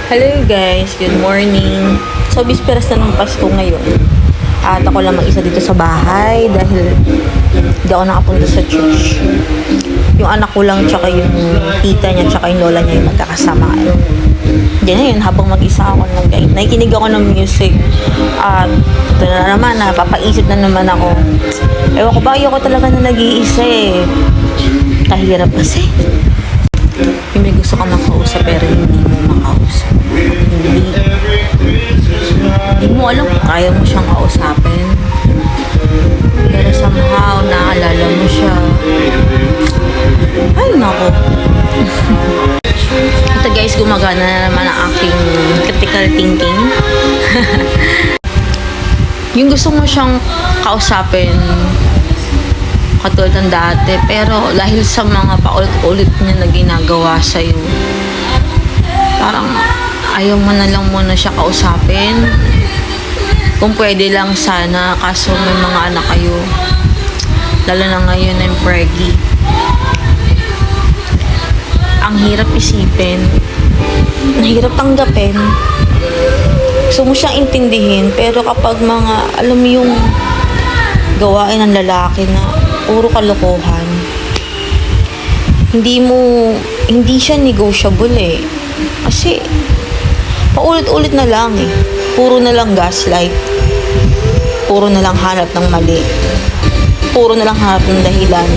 Hello guys, good morning. So, bisperas na ng Pasko ngayon. At ako lang mag-isa dito sa bahay dahil hindi ako nakapunta sa church. Yung anak ko lang, tsaka yung tita niya, tsaka yung lola niya yung magkakasama. Hindi na yun, habang mag-isa ako nakikinig ako ng music. At ito na naman, napapaisip na naman ako. Ewan ko ba, ayoko talaga na nag-iisa eh. Kahirap kasi. Yung may gusto ka makausap pero hindi mo makausap. Hindi mo alam kung kaya mo siyang kausapin. Pero somehow, naalala mo siya. Ay, nako. Ito guys, gumagana na naman ang aking critical thinking. Yung gusto mo siyang kausapin, katulad ng dati, pero dahil sa mga paulit-ulit niya na ginagawa sa'yo, parang ayaw mo na lang muna siya kausapin. Kung pwede lang sana, kaso may mga anak kayo, lalo na ngayon ng preggy. Ang hirap isipin, nahirap tanggapin. Gusto mo siyang intindihin, pero kapag mga, alam mo yung gawain ng lalaki na puro kalokohan, hindi siya negotiable eh. Kasi paulit-ulit na lang eh. Puro na lang gaslight. Puro na lang hanap ng mali. Puro na lang hanap ng dahilan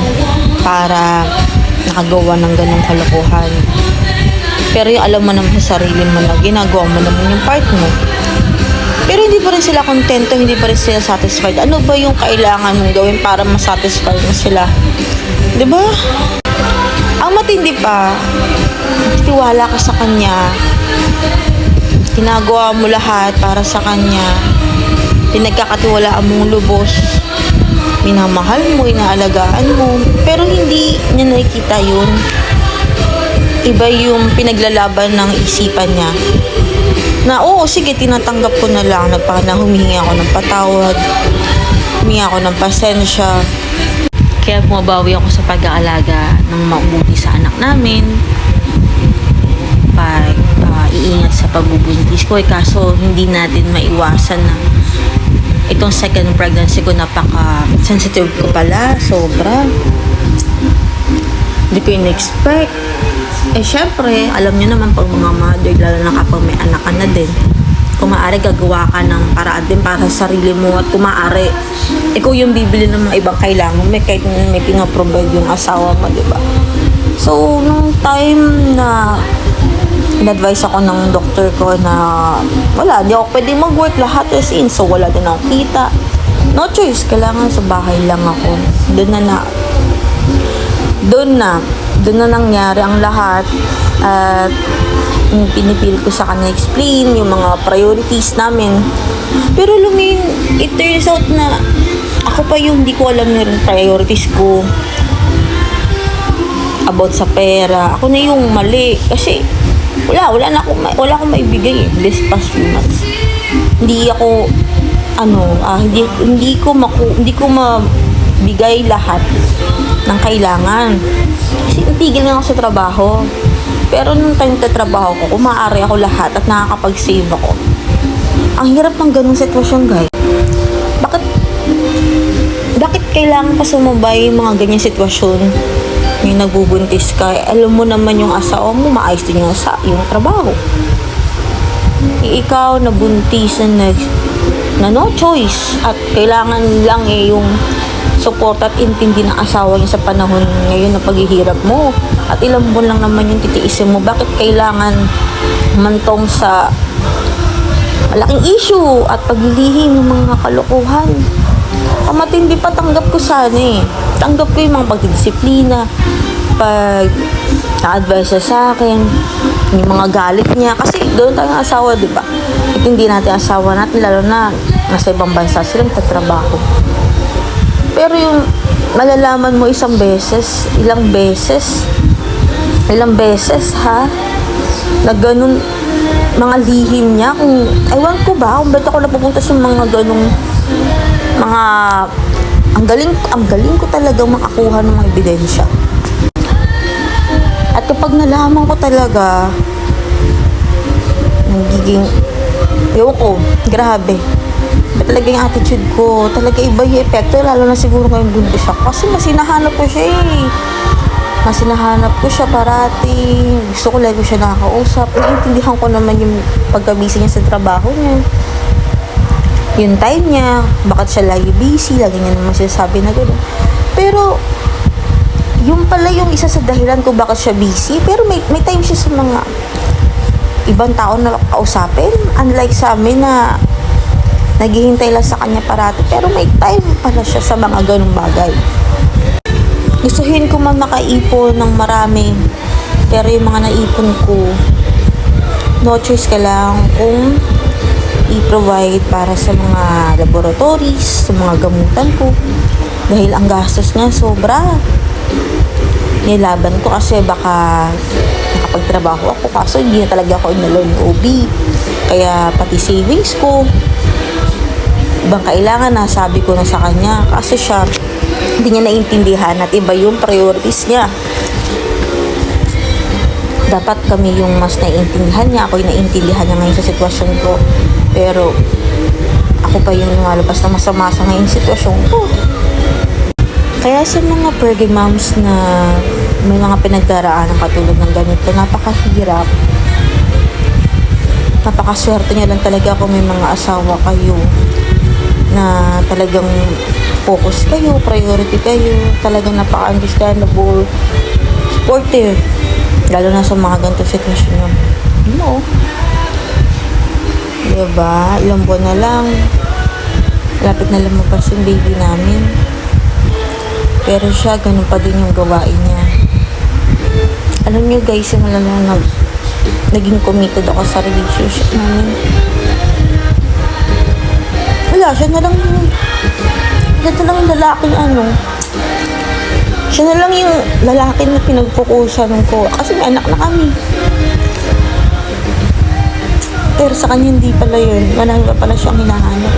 para nakagawa ng ganong kalokohan. Pero yung alam mo naman sa sarili mo na ginagawa mo naman yung part mo. Pero hindi pa rin sila kontento, hindi pa rin sila satisfied. Ano ba yung kailangan mong gawin para masatisfy mo sila? Diba? Ang matindi pa, tiwala ka sa kanya, ginagawa mo lahat para sa kanya, pinagkakatiwalaan mong lubos, minamahal mo, inaalagaan mo, pero hindi niya nakikita yun. Iba yung pinaglalaban ng isipan niya. Na oo, sige, tinatanggap ko na lang. Humihingi ako ng patawad, humihingi ako ng pasensya. Kaya bumabawi ako sa pag-aalaga ng mabuti sa anak namin, iingat sa pagbubuntis ko. Kaso hindi natin maiwasan na itong second pregnancy ko, napaka-sensitive ko pala, sobra. Hindi ko in-expect. Syempre, alam niyo naman pag mga mother, lalo na kapag may anak ka na din, kung maaari gagawa ka ng paraan din para sa sarili mo, at kung maaari ikaw yung bibili ng mga ibang kailangan mo, kahit may pinaprovide yung asawa mo, diba? So, nung time na in-advise ako ng doktor ko na wala, di ako pwede mag-work lahat as in, so wala din akong kita, no choice, kailangan sa bahay lang ako. Doon na nangyari ang lahat. At pinipilit ko sa kanya explain yung mga priorities namin, pero it turns out na ako pa yung hindi ko alam yung priorities ko about sa pera. Ako na yung mali kasi wala akong maibigay eh, this past few months. Hindi ko mabigay lahat ng kailangan kasi natigil na ako sa trabaho. Pero nung time na trabaho ko, kung maaari ako lahat at nakakapag-save ako. Ang hirap ng ganung sitwasyon, guys. Bakit kailangan pa sumabay yung mga ganyang sitwasyon? Yung nagbubuntis ka, alam mo naman yung asawa mo, maayos din yung trabaho. Ikaw nabuntis na no choice, at kailangan lang yung support at intindi ng asawa niya sa panahon ngayon na paghihirap mo. At ilang buwan lang naman yung titiisin mo. Bakit kailangan mantong sa malaking issue at paglilihim ng mga kalokohan? Matindi pa, tanggap ko sana eh. Tanggap ko yung mga pagdidisiplina, pag-advise sa akin, yung mga galit niya. Kasi doon tayong asawa, di ba? At hindi natin asawa natin, lalo na nasa ibang bansa silang tatrabaho. Pero yung malalaman mo ilang beses ha, na ganun mga lihim niya, kung ewan ko ba kung ba't ako napupunta sa mga ganung mga, ang galing ko talaga makakuha ng mga ebidensya. At kapag nalaman ko talaga naging, ewan ko, grabe. Iba talaga yung attitude ko. Talaga iba yung epekto, lalo na siguro ngayong buntis ako. Kasi mas hinahanap ko siya eh. Mas hinahanap ko siya parati. Gusto ko lagi siya nakakausap. Naiintindihan ko naman yung pagka-busy niya sa trabaho niya. Yung time niya, bakit siya lagi busy, lagi niya naman sinasabi na gano'n. Pero, yung pala yung isa sa dahilan ko bakit siya busy. Pero may time siya sa mga ibang tao na kausapin. Unlike sa amin na naghihintay lang sa kanya parati. Pero may time pala siya sa mga ganung bagay. Gustuhin ko man makaipon ng marami. Pero yung mga naipon ko, no choice ka lang kung i-provide para sa mga laboratories, sa mga gamutan ko. Dahil ang gastos niya sobra. Nilaban ko kasi baka nakapagtrabaho ako kaso hindi na talaga ako inalon ng OB. Kaya pati savings ko, ibang kailangan na sabi ko na sa kanya kasi siya hindi niya naiintindihan at iba yung priorities niya. Dapat kami yung mas naiintindihan niya, ako yung naiintindihan niya ngayon sa sitwasyon ko. Pero ako pa yung lumalabas na masama sa ngayon sitwasyon ko. Kaya sa mga purge moms na may mga pinagdaraanan katulad ng ganito, napakahirap. Napakaswerte niya lang talaga kung may mga asawa kayo na talagang focus kayo, priority kayo, talagang napaka-understandable, supportive, lalo na sa mga ganitong sitwasyon nyo. No. Diba? Ilang buwan na lang, lapit na lumabas yung baby namin. Pero siya, ganun pa din yung gawain niya. Alam niyo guys, simula na naging committed ako sa relationship namin. Wala, siya na lang yung lalaking siya na lang yung lalaki na pinagpukusan ko. Kasi may anak na kami. Pero sa kanya hindi pala yun. Marami pa pala siyang hinahanap.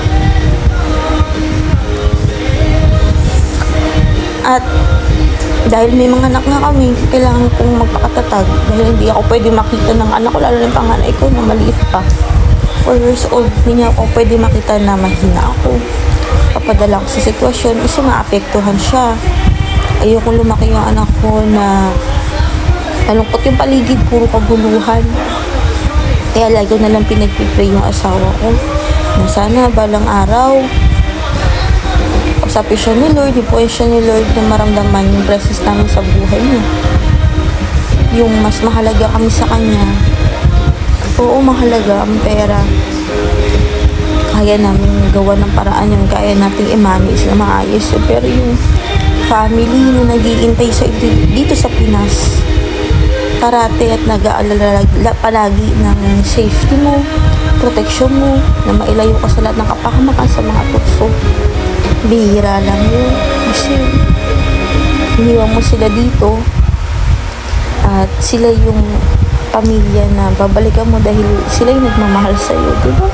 At dahil may mga anak na kami, kailangan kong magpakatatag. Dahil hindi ako pwede makita ng anak ko, lalo na yung panganay ko na maliit pa. 4 years old, hindi niya ako pwede makita na mahina ako. Papadala ko sa sitwasyon kasi maapektuhan siya. Ayoko lumaki yung anak ko na malungkot yung paligid, puro kaguluhan. Kaya lagi ko na lang pinagpipray yung asawa ko na sana balang araw usapin siya ni Lord, ipuin siya ni Lord na maramdaman yung presence namin sa buhay niya. Yung mas mahalaga kami sa kanya. Oo, mahalaga ang pera. Kaya namin gawa ng paraan yun, kaya nating i-manage na maayos. Pero yung family na nag-iintay sa dito sa Pinas, parate at nag-aalala palagi ng safety mo, protection mo, na mailayo ka sa lahat ng kapahamakan sa mga tukso. Bihira lang yun. Kasi iniwan mo sila dito at sila yung pamilya na babalikan mo dahil sila yung nagmamahal sa'yo, diba?